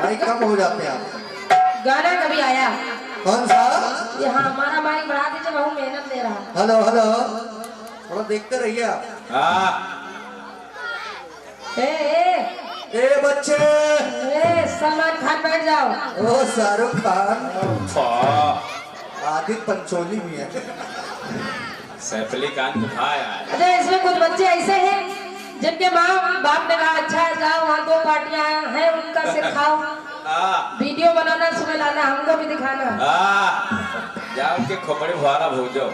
भाई कम हो जाते हैं आप। गाना कभी आया? कौन सा? यहाँ हमारा माइक बढ़ा दीजिए, बहुत मेहनत दे रहा है। हेलो हेलो, थोड़ा देखते रहिए आप। ए बच्चे, सलमान खान बैठ जाओ। ओ शाहरुख खान, आदित्य पंचोली भी है। सैफ अली खान तो था यार। अच्छा, इसमें कुछ बच्चे ऐसे हैं जिनके माँ बाप ने कहा अच्छा है जाओ, वहाँ 2 पार्टियां हैं उनका सिखाओ, वीडियो बनाना, सुबह लाना, हमको भी दिखाना। जाओ के खोपड़े भुआरा भूजो।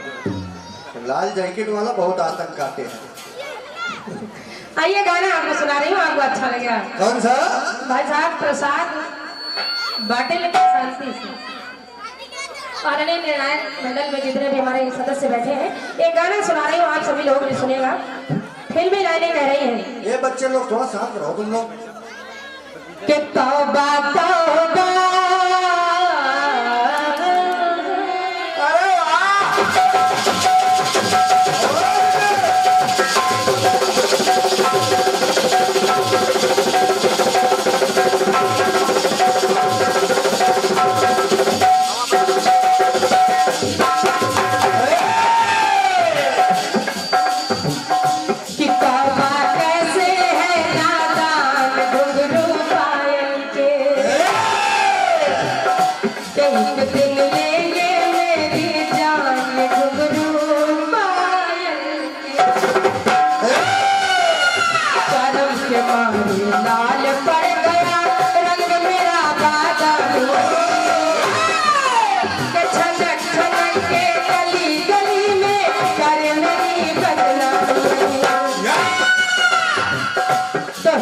लाल जैकेट वाला बहुत आतंक आते हैं। आइए गाना आपको सुना रही हूँ, आपको अच्छा लगेगा। कौन सा? भाई साहब प्रसाद बाटे लेके शांति से। आदरणीय निर्णायक मंडल में जितने भी हमारे सदस्य बैठे हैं, एक गाना सुना रही हूँ, आप सभी लोग भी सुनेगा। फिल्मी लाइनें कह रही हैं। ये बच्चे लोग थोड़ा शांत रहो तुम लोग। कि तौबा तौबा, अरे वाह!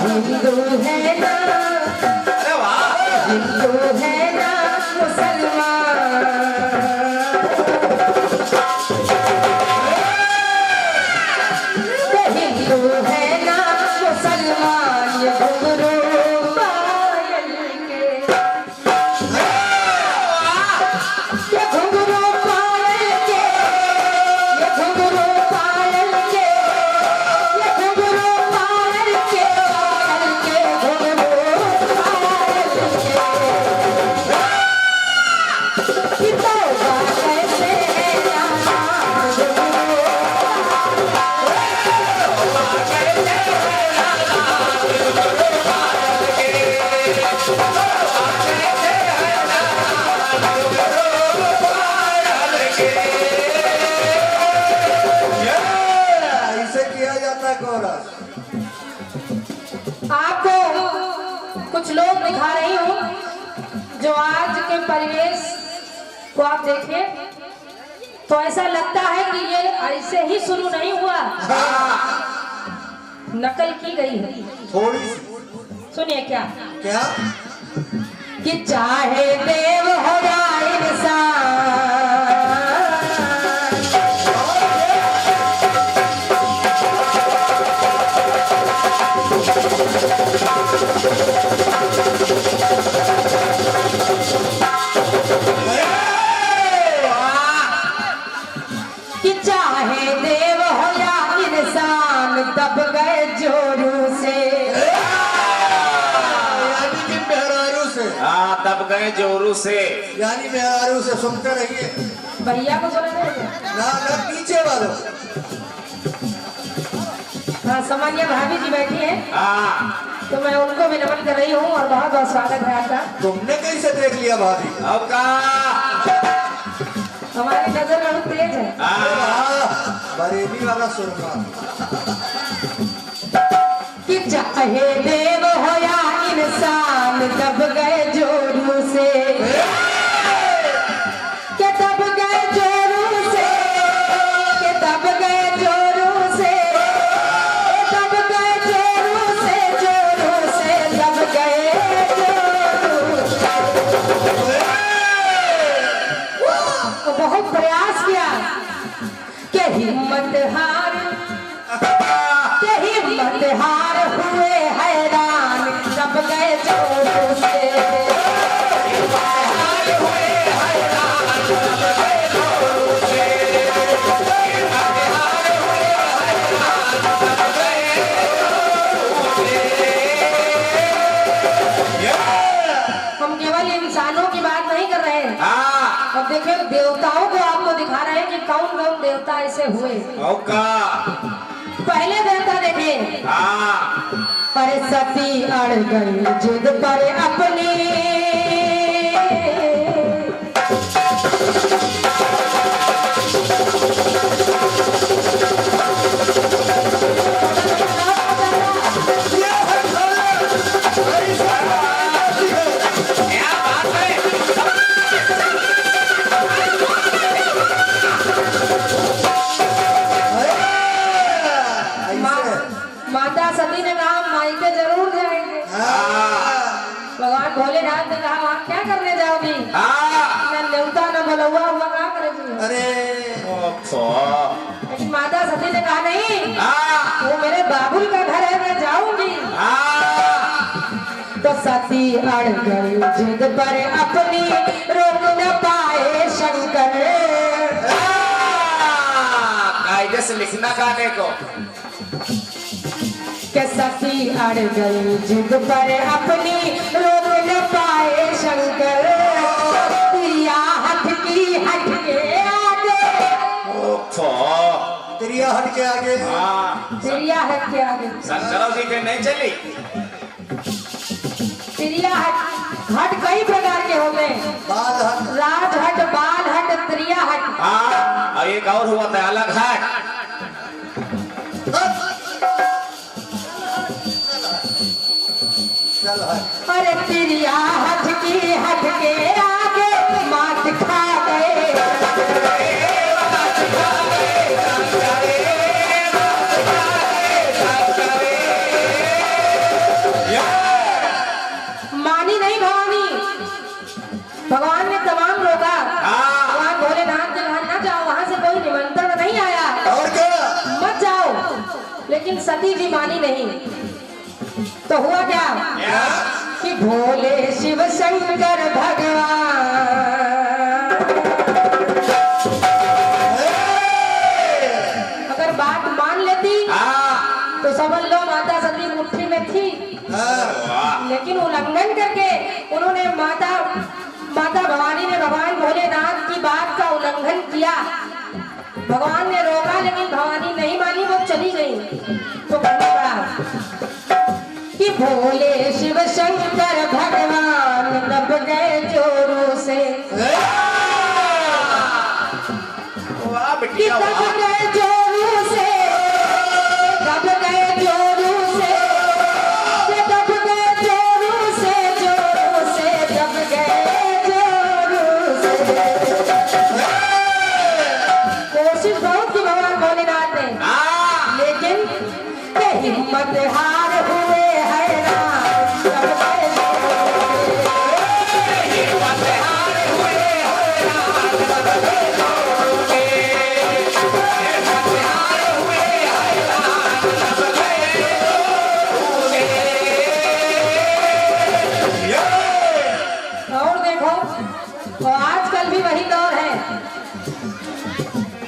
हिंदू है ना, अरे वाह! हिंदू है ना मुसलमान, हिंदू है ना मुसलमान, ये घुंघरू पायल के, ये घुंघरू पायल के, ये घुंघरू पायल के, ये घुंघरू पायल के, आपको कुछ लोग दिखा रही हूँ जो आज के परिवेश को आप देखिए तो ऐसा लगता है कि ये ऐसे ही शुरू नहीं हुआ, नकल की गई है थोड़ी। सुनिए क्या क्या? कि चाहे देव हो या इंसान, कि चाहे देव हो या इंसान, दब गए जोरों से, यानी कि मेहरारू से। हाँ, दब गए जोरू से, यानी मेहरारू से। सुनते रहिए भैया को सुना ना, ना पीछे वालों। हाँ, सामान्य भाभी जी बैठी है, तो मैं उनको भी नमन कर रही हूँ और बहुत बहुत स्वागत है आपका। तुमने कैसे देख लिया भाभी? अब का हमारी नजर बहुत तेज है। बरेली वाला सुरमा। कि चाहे देव हो या इंसान, दब गए जोरों से, के दब गए जोरों से, के दब गए जोरों से, दब गए जोरों से, जोरों से दब गए जोरों से। तो बहुत प्रयास किया कि हिम्मत हार, के हिम्मत हार हुए हैरान, दब गए जोरों से। देखिए देवताओं को आपको दिखा रहे हैं कि कौन कौन देवता ऐसे हुए। औका पहले देवता देखे हाँ पर सती अड़ गई जिद पर अपनी, माता सती ने कहा मायके जरूर जाएंगे। भगवान भोलेनाथ ने कहा वहाँ क्या करने जाओगी? न न्योता न बुलवा हुआ क्या करेगी? अरे लेकिन माता सती ने कहा नहीं, वो मेरे बाबुल का घर है, मैं जाऊंगी। तो सती अड़ गई जिद पर अपनी, रोक न पाए शंकर। कायदे से लिखना गाने को के सती अड़ गई जिद पर अपनी, रोक न पाए शंकर। प्रिया हट की हट के आगे, त्रिया हट के आगे, प्रिया हट के आगे, शंकरों जी के नहीं चली। प्रिया हट कई प्रकार के होते हैं, बाल हट, राज हट, बाल हट, त्रिया हट। और एक और हुआ था अलग हट। चल हट। अरे प्रिया हट की हट के आगे, मात खा गए। मानी नहीं भवानी, भगवान ने तमाम रोका। भगवान भोलेनाथ ने कहा ना जाओ, वहां से कोई निमंत्रण नहीं आया, और क्या? मत जाओ। लेकिन सती जी मानी नहीं। तो हुआ क्या कि भोले शिव शंकर भगवान, अगर बात मान लेती तो समझ लो माता सती मुट्ठी में थी। लेकिन उल्लंघन करके उन्होंने माता भवानी ने भगवान भोलेनाथ की बात का उल्लंघन किया। भगवान ने रोका लेकिन भवानी नहीं मानी, वो चली गई। तो कहना पड़ा कि भोले शिव शंकर भगवान दब गए जोरों से, कि दब गए जोरों से, दब गए जोरों से, कि दब गए जोरों से, जोरों से दब गए जोरों से। कोशिश बहुत की भगवान भोलेनाथ ने, लेकिन हिम्मत हार हुए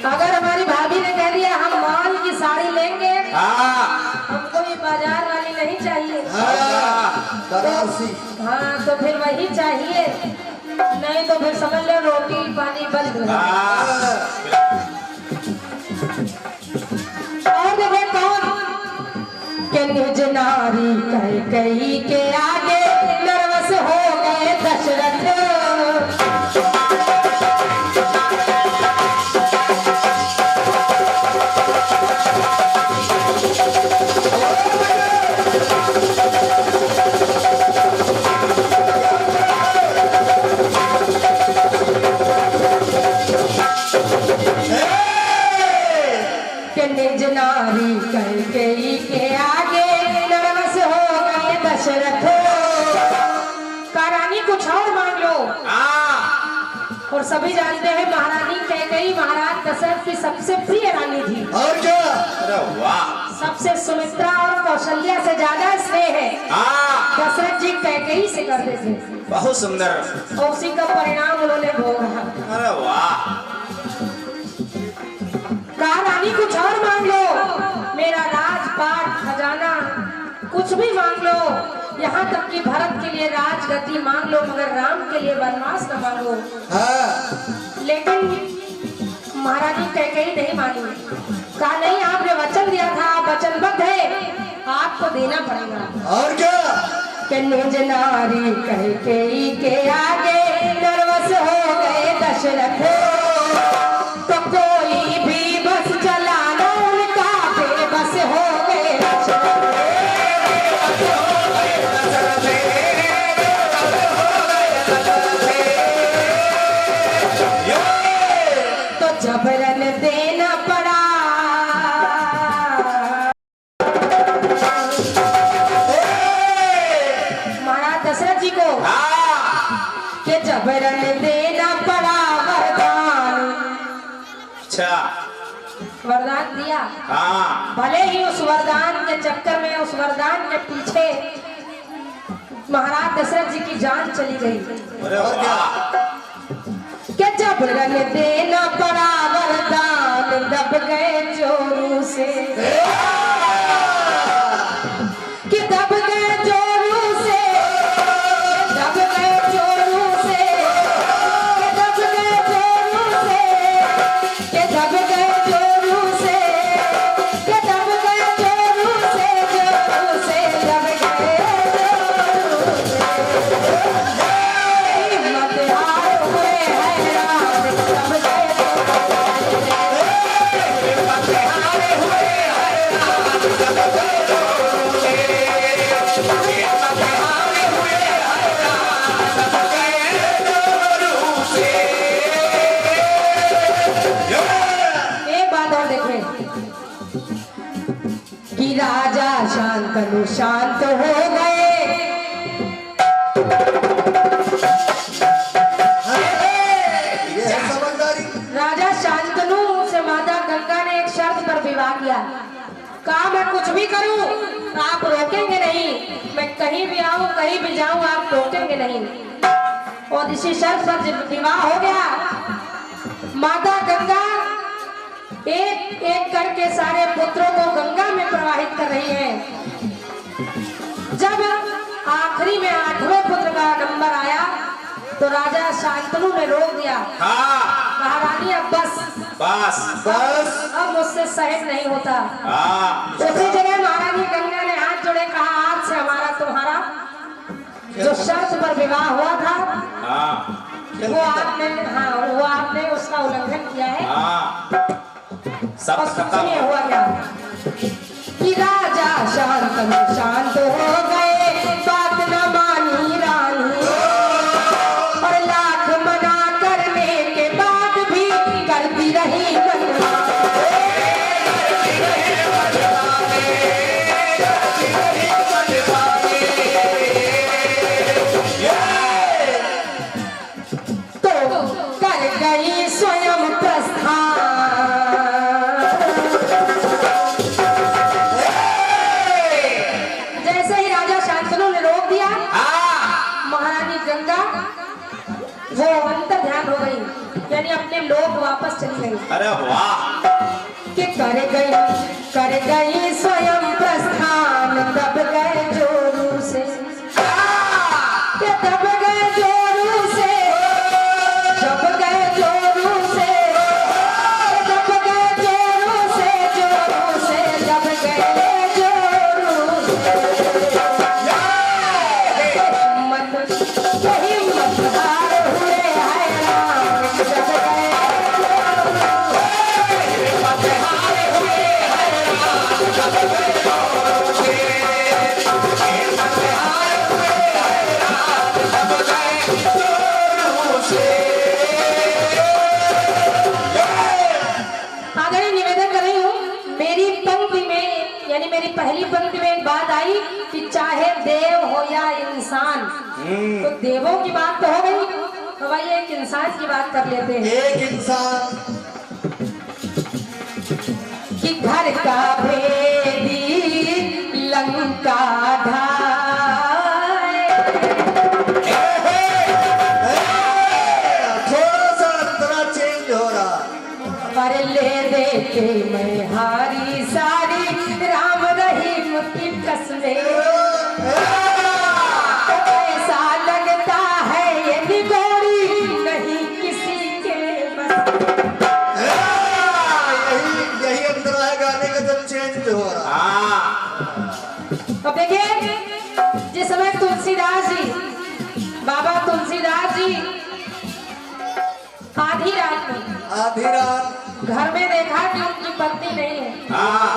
अगर हमारी भाभी ने कह दिया हम माल की साड़ी लेंगे, हमको ये बाजार वाली नहीं चाहिए। हाँ तो फिर वही चाहिए, नहीं तो फिर समझ लो रोटी पानी बंद। और देखिए कौन के निज नारी कैकेयी के आगे नर्वस हो गए दशरथ। निज नारी कैकेयी के आगे नर्वस हो गए दशरथ। रानी कुछ और मांग लो। और सभी जानते हैं महारानी कैकेयी महाराज दशरथ की सबसे प्रिय रानी थी। और क्या? अरे वाह, सबसे सुमित्रा और कौशल्या से ज्यादा स्नेह है दशरथ जी कैकेयी से करते थे। बहुत सुंदर। और उसी का परिणाम उन्होंने भोगा। अरे वाह, कहा रानी कुछ और मांग लो, मेरा राजपाट खजाना कुछ भी मांग लो, यहाँ तक कि भरत के लिए राजगद्दी मांग लो, मगर राम के लिए वनवास न मांगो। लेकिन महारानी कैकेयी नहीं मानी। कहा नहीं, आपने वचन दिया था, आप वचनबद्ध है, आपको देना पड़ेगा। और क्या कि निज नारी कैकेयी के आगे नर्वस हो गए दशरथ, तो कोई भी बस चलाना उनका बेबस हो गए दशरथ। तो जबरन देना पड़ा महाराज दशरथ जी को, कि जबरन देना पड़ा वरदान। अच्छा वरदान दिया। हाँ भले ही उस वरदान के चक्कर में, उस वरदान के पीछे महाराज दशरथ जी की जान चली गई। अरे वाह कि जबरन देना पड़ा वरदान, दब गए जोरों से, कि दब गए जोरों से, दब गए जोरों से, कि दब गए जोरों से, कि दब गए जोरों से, कि दब गए जोरों से, जोरों से दब गए जोरों से। हिम्मत हार हुए हैरान, दब गए एक बात और देखें कि राजा शांतनु शांत हो गए। ये है समझदारी। राजा शांतनु से माता गंगा ने एक शर्त पर विवाह किया। कहा मैं कुछ भी करूं, आप रोकेंगे नहीं, मैं कहीं भी आऊं, कहीं भी जाऊं, आप रोकेंगे नहीं। और इसी शर्त पर जब विवाह हो गया, माता गंगा एक एक करके सारे पुत्रों को गंगा में प्रवाहित कर रही है। जब आखिरी में 8वें पुत्र का नंबर आया तो राजा शांतनु ने रोक दिया। हाँ कहा रानी अब बस, बस बस अब मुझसे सहन नहीं होता। हाँ उसी जगह महारानी गंगा ने हाथ जोड़े कहा आज से हमारा तुम्हारा जो शर्त पर विवाह हुआ था, हाँ वो आपने उसका उल्लंघन किया है। हाँ सब और खत्म सुनिए हुआ क्या कि राजा शांत हो गए, बात न मानी रानी, और लाख मना करने के बाद भी करती रही मनमानी। तो कर गई स्वयं प्रस्थान। जैसे ही राजा शांतनु ने रोक दिया, महारानी गंगा वो अंतर ध्यान हो गई, यानी अपने लोग वापस चली गई। अरे वाह कि कर गई स्वयं प्रस्थान, दब गए जोरों से, कि दब गए जोरों से, दब गए जोरों से, दब गए जोरों से, जोरों से दब गए जोरों से। हिम्मत हार हुए हैरान, दब गए आदरणीय निवेदन कर रही हूँ, मेरी पंक्ति में यानी मेरी पहली पंक्ति में एक बात आई कि चाहे देव हो या इंसान, तो देवों की बात तो हो गई, तो भाई एक इंसान की बात कर लेते हैं। एक इंसान कि घर का भेदी लंका ढाए, थोड़ा सा अंतरा चेंज हो रहा। पर ले दे के मैं हारी सारी, राम रहीम की कसमें। ऐसा लगता है ये निगोरी नहीं किसी के आधी रात घर में देखा कि उनकी पत्नी नहीं है, हाँ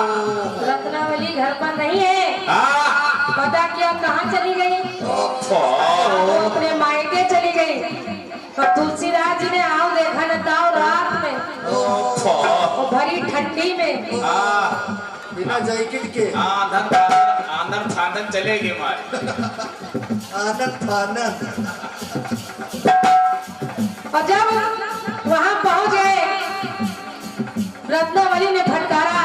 रत्नावली घर पर नहीं है। हाँ पता किया कहाँ चली गई? वो अपने मायके चली गई। और तुलसीदास जी ने आओ देखा न ताओ रात में और भरी ठंडी में बिना जैकेट के आंदन फांदन चलेगी मारे आनंद फानंद। और जब वहां पहुंच गए, रत्नावली ने फटकारा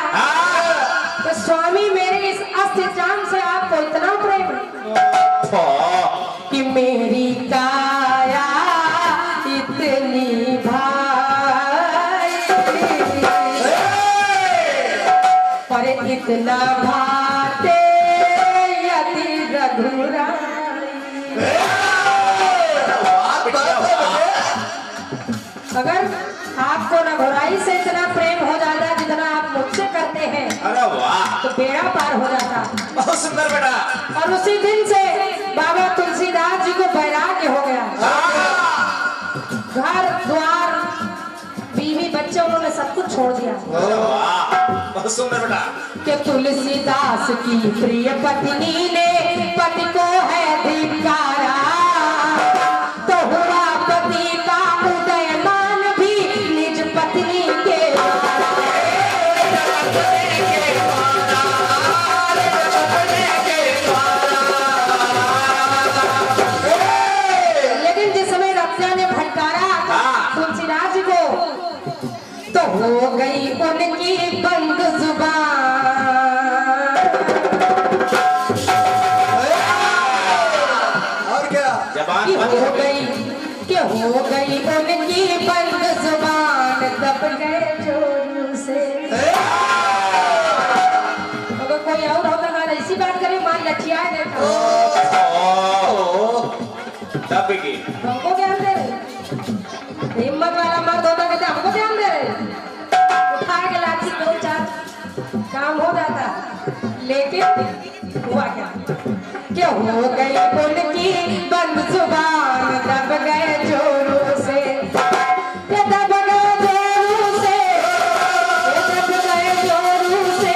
कि स्वामी मेरे इस अस्त्र जान से आपको इतना प्रेम कि मेरी काया इतनी भाई पर इतना भाते यदि रघुराई। अगर आपको रघुराई से इतना प्रेम हो जाता जितना आप मुझसे करते हैं, अरे वाह तो बेड़ा पार हो जाता। बहुत सुंदर बेटा। और उसी दिन से बाबा तुलसीदास जी को वैराग्य हो गया। घर द्वार बीवी बच्चे उन्होंने सब कुछ छोड़ दिया। अरे वाह बहुत सुंदर बेटा। कि तुलसीदास की प्रिय पत्नी ने पति को है धिक्कारा, तो हुआ पति का उदयमान भी निज पत्नी के लेकिन जिस समय रत्ना ने फटकारा तुलसीदास जी को, तो हो गई उनकी बंद जुबान। और क्या जबान कि बंद हो हो गई। गई उनकी बंद जुबान, दब गए जोर से। अगर कोई और होता अगर ऐसी बात करे मार लठिया देता। दब गई। हमको ज्ञान दे रहे, हिम्मत वाला मर्द होता कहते हमको ज्ञान दे रहे, उठा के लाठी दो चार काम हो जाता। लेकिन हुआ क्या हो गई उनकी बंद जुबान, दब गए जोरों से, ये दब गए जोरों से, ये दब गए जोरों से,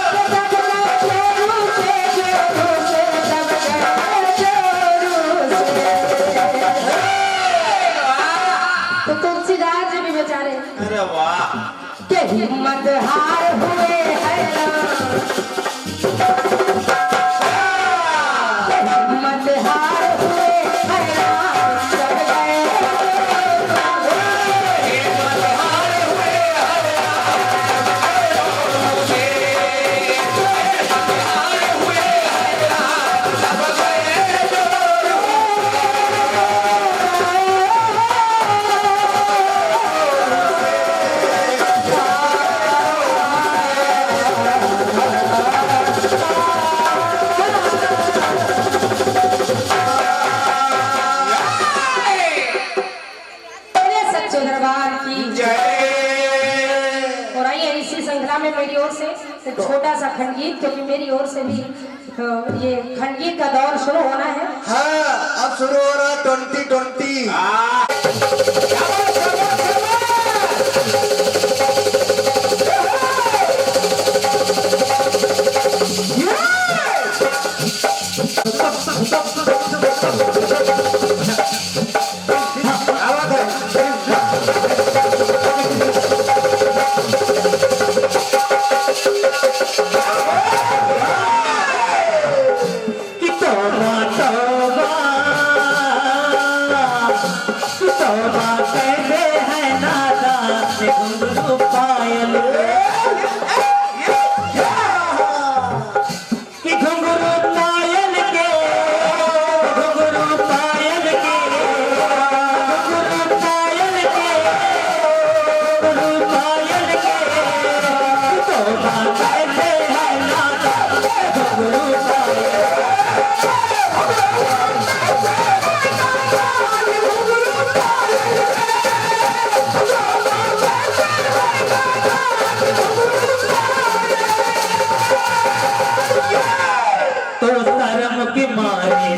ये दब गए जोरों से, जोरों से दब गए जोरों से। तो तुलसीदास जी भी बेचारे अरे वाह के हिम्मत हार हुए हैरान, हिम्मत हार हुए हैरान, दब गए सच्चे दरबार की जय। और आइए इसी श्रृंखला में मेरी ओर से एक छोटा सा खंडगीत, क्योंकि मेरी ओर से भी ये खंडगीत का दौर शुरू होना है। हाँ अब शुरू हो रहा 2020।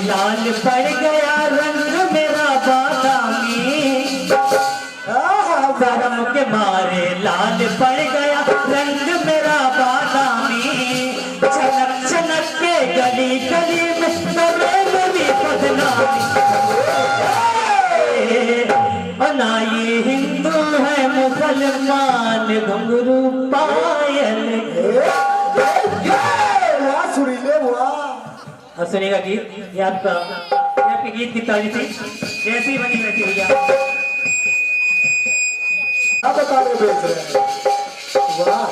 लाल पड़ गया रंग मेरा बादामी, पड़ गया रंग मेरा बादामी, छनक छनक के गली गली में मेरी बदनामी। ना ये हिंदू है मुसलमान घुंघरू पायल। वाह सुरीले वाह। और सुनेगा गीत, ये आपकी गीत की तारीफ थी, जैसी बनी वैसी भैया। क्या बताने बेच रहे हैं, वाह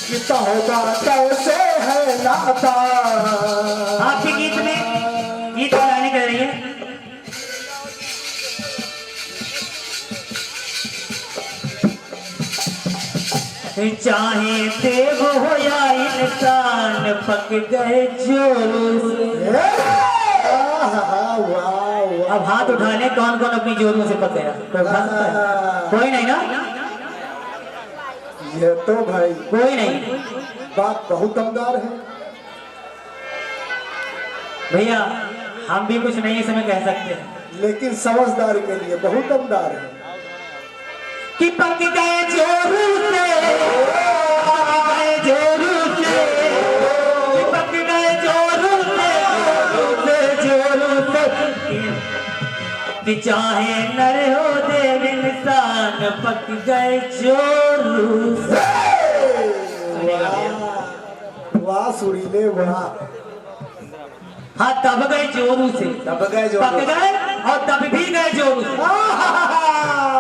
कितना होगा कैसे है नाता। आपके गीत में गीत गाने कर रही है। चाहे देव हो या इंसान पक गए जोरों से। अब हाथ उठा ले, कौन कौन अपनी जोरों से पक गया? कोई उठा सकता है? कोई नहीं ना? ये तो भाई कोई नहीं। बात बहुत दमदार है भैया, हम भी कुछ नहीं इस समय कह सकते हैं, लेकिन समझदारी के लिए बहुत दमदार है। कि पक गए जोरों से, पक गए जोरों से, पक गए जोरों से, जोरों से। कि चाहे नर हो देव इंसान पक गए जोरों से। वाह सुरीले वाह। हाँ, तब गए जोरों से, तब गए जोरों पक गए और तब भी गए जोरों से,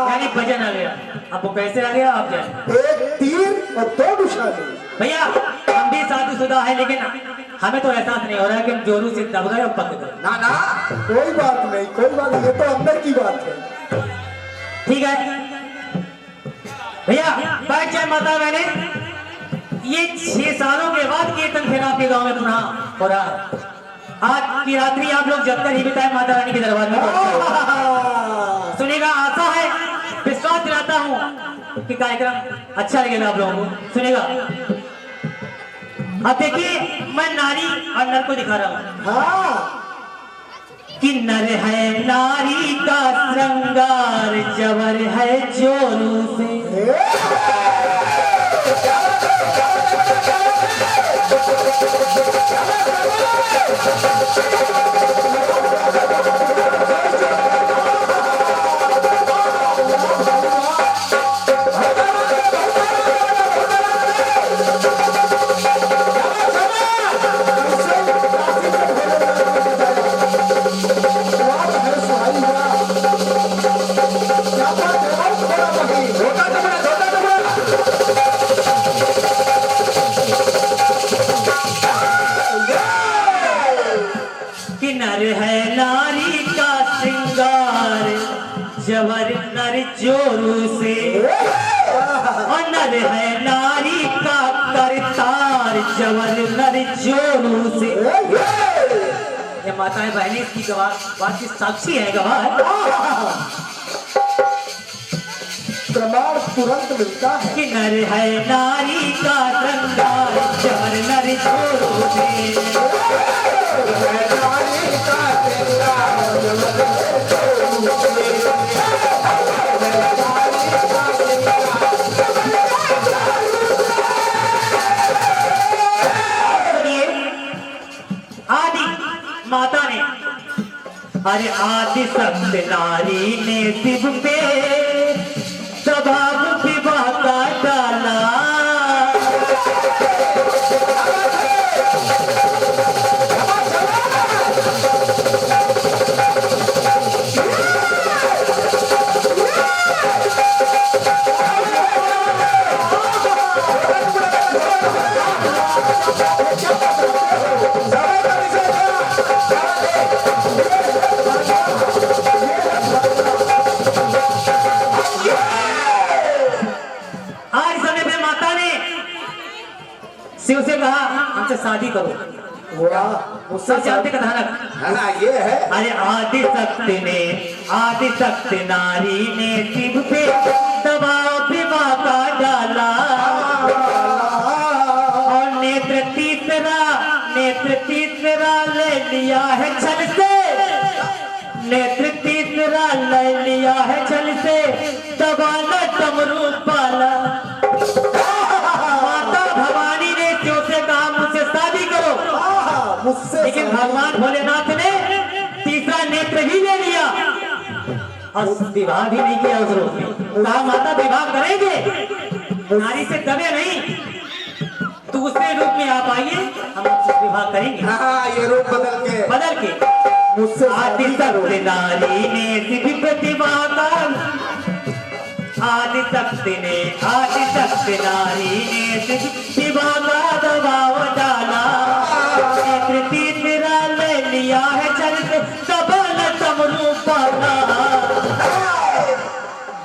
यानी भजन आ गया। आपको कैसे आ गया आप जाए? एक तीर और दो निशाने। भैया हम भी शादीशुदा है, लेकिन हमें तो एहसास नहीं हो रहा है कि हम जोरों से दब गए और पक गए। ना ना कोई बात नहीं, कोई बात नहीं, ये तो अंदर की बात है। ठीक है भैया, बैठ जाए माता। मैंने ये 6 सालों के बाद कीर्तन फिर आपके गांव में पुनः हो रहा। आज की रात्रि आप लोग जब तक ही बिताए माता रानी के दरबार में। सुनेगा, आशा है, विश्वास दिलाता हूँ कि कार्यक्रम अच्छा लगेगा आप लोगों को। सुनेगा, अब देखिए मैं नारी और नर को दिखा रहा हूँ। हाँ कि नर है नारी का श्रृंगार, जबर है जोरों से। जबर नर जोरों से, और नर है नारी का करतार, जबर नर जोरों से। ये माताएं बहनें इसकी गवाह, बात की साक्षी है, गवाह। प्रमाण तुरंत मिलता है कि नर है नारी का श्रृंगार, जबर नर जोरों से। आदि माता ने, अरे आदि सत्य नारी ने शिव पे दबाव विवाह का डाला। शिव से कहा हमसे शादी करो। वाह, सब जानते कथानक। हाँ ये है। अरे आदि शक्ति नारी ने शिव पे दबाव विवाह का डाला, और नेत्र तीसरा ले लिया है छल से, नेत्र तीसरा ले लिया है छल से, दबाना डमरू पाला। माता भवानी ने क्यों से कहा मुझसे शादी करो, मुझसे लेकिन भगवान भोलेनाथ ने तीसरा नेत्र ही ले लिया और विवाह भी नहीं किया उस रूप में। कहा माता विवाह करेंगे, नारी से दबे नहीं, दूसरे रूप में आप आइए, हम आपसे विवाह करेंगे। हाँ, ये रूप बदल के मुझसे आदि शक्ति नारी ने सिद्ध प्रतिभा का, आदि शक्ति नारी ने सिद्ध प्रतिभा का दबाव डाला। तीसरा ले लिया है चल के दबन डमरू पाला।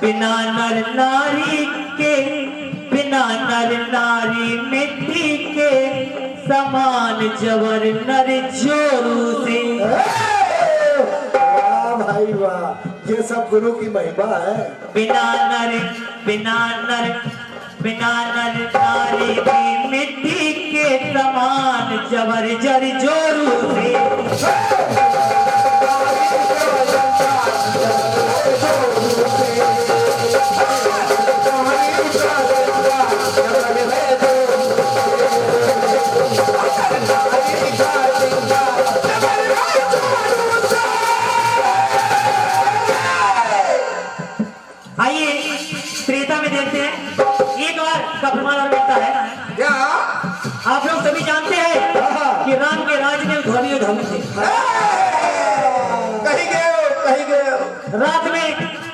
बिना नर नारी मिट्टी के समान जबर नर जोरू से। वाह भाई वाह, ये सब गुरु की महिमा है। बिना नर नारी की मिट्टी के समान जबर जर जोरू से। आइए त्रेता में देखते हैं, एक बार का प्रमाण और मिलता है। क्या आप लोग सभी जानते हैं कि राम के राज में धोबी थे। कहीं गए रात में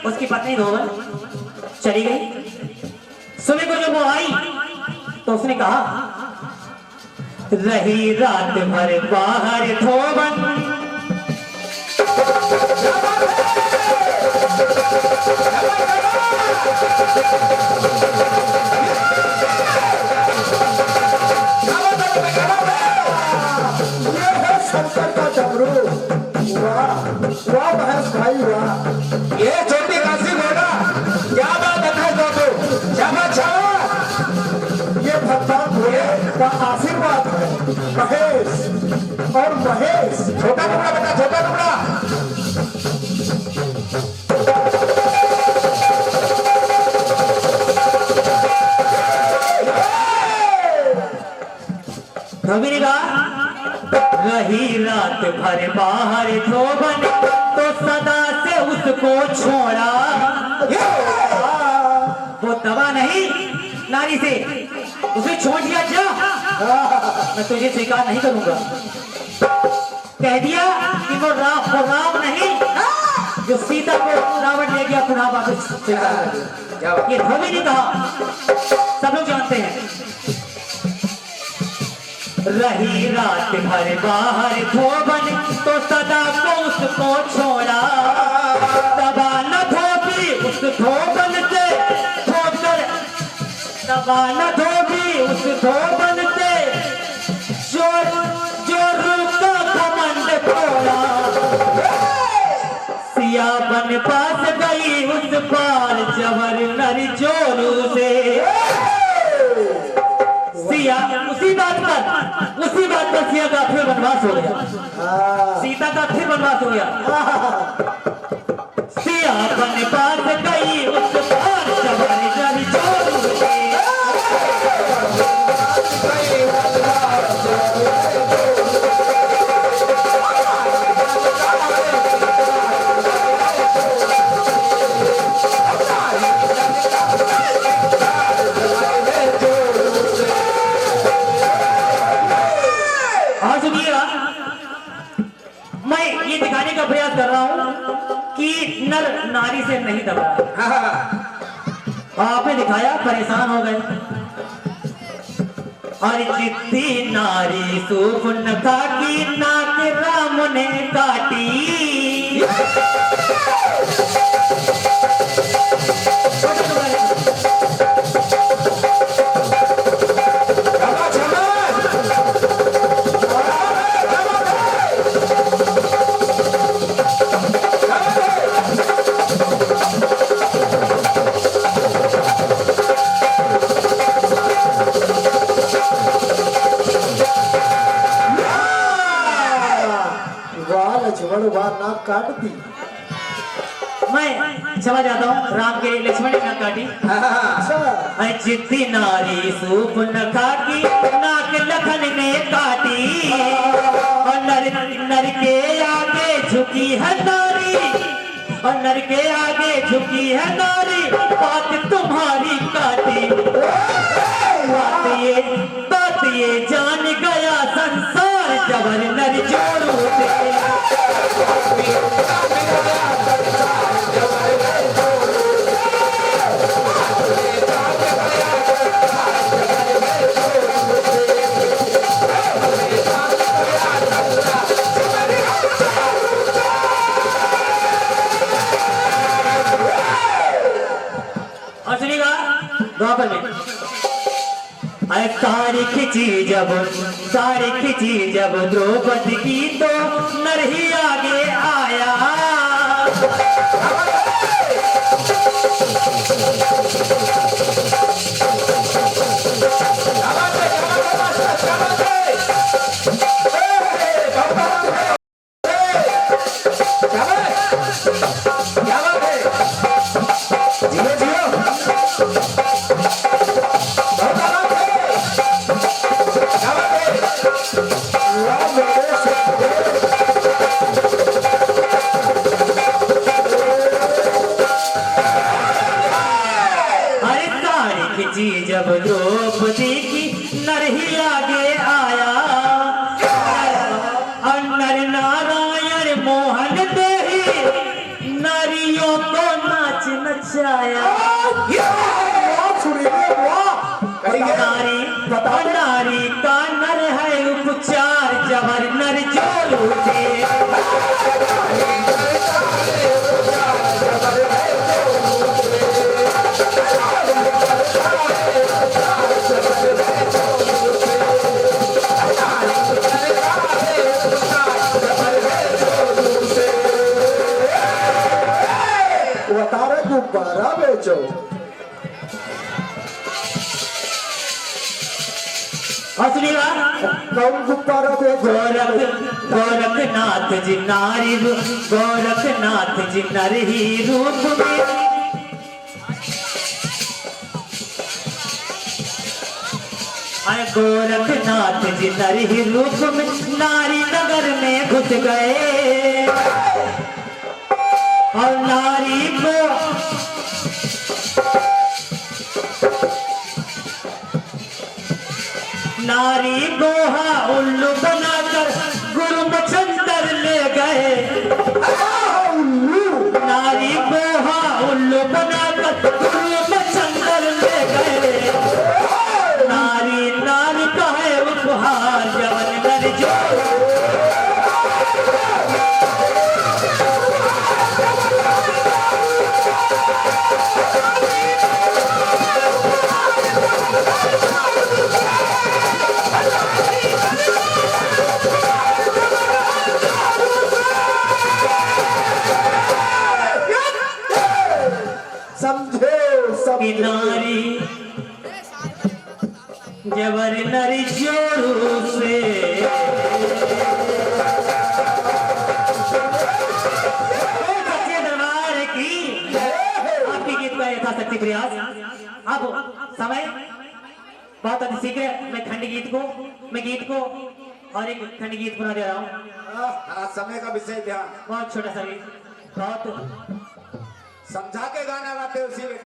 उसकी पत्नी धोबन चली गई। सुबह को जब वो आई तो उसने कहा, रही रात भर बाहर धोबन, शंकर का डमरू। वाह वाह महेश भाई वाह, ये छोटी काशी घोड़ा क्या बात है दोस्तों, ये भगवान भोले का आशीर्वाद है। महेश और महेश, छोटा टुकड़ा बेटा, छोटा टुकड़ा। धोबी ने कहा, रही रात भर बाहर धोबन तो सदा से उसको छोड़ा। वो दबा नहीं नारी से, उसे छोड़ दिया। जा, मैं तुझे स्वीकार नहीं करूंगा। कह दिया कि वो राम नहीं जो सीता को रावण ले गया, पुनः वापस स्वीकार कर दिया। ये धोबी ने कहा, सब लोग जानते हैं। रही रात भर बाहर धोबन तो सदा को उसको छोड़ा। दबा न धोबी उस धोबन से ठोकर, दबा न धोबी उस धोबन से जो रुका घमंड तोड़ा। सिया बन पास गई उस पार जबर नर जोरू से। सिया उसी बात पर सिया का फिर वनवास हो गया, सीता का फिर वनवास हो गया। सिया बन पास गई उस पार जबर नर जोरू से। मैं ये दिखाने का प्रयास कर रहा हूं कि नर नारी से नहीं दब रहा। आपने दिखाया, परेशान हो गए। और जितनी नारी सुपुन था कि नाक राम ने काटी। लक्ष्मण वाह नाक काट दी। मैं क्षमा चाहता हूँ राम के लक्ष्मण ने नाक काटी। अच्छा जितनी नारी सूप न खाकी नाक लखन ने काटी और नर के आगे झुकी है नारी और नर के आगे झुकी है नारी बात तुम्हारी काटी। बात ये जान गया संसार जबर नर जोड़ू दे। और सुनिएगा द्वापर में तारीख खिंची जब द्रौपदी की तो नर ही आगे आया। जब द्रौपदी की नर ही आगे आया और नर नारायण मोहन देही नारियों को नाच नचाया। नारी का नर है उपचार जबर नर जोड़ू दे। गुब्बारा बेचो कौन गुब्बारा बेचो? गोरखनाथ जी नारी गोरखनाथ जी नर ही रूप में गोरखनाथ जी नर ही रूप में नारी नगर में घुस गए और नारी को उल्लू बनाकर गुरु मछंदर ले गए। नारी गोहा उल्लू बनाकर गुरु मछंदर ले गए। नारी का है उपहार जवन नर जोड़ू। नारी जबर नर जोड़ू से दरबार की आपकी गीत का यथाशक्ति प्रयास। अब समय बहुत अधिक सीख रहे। मैं गीत को और एक खंड गीत बना दे रहा हूँ। समय का विषय ध्यान बहुत छोटा सा गीत बहुत समझा के गाना गाते उसी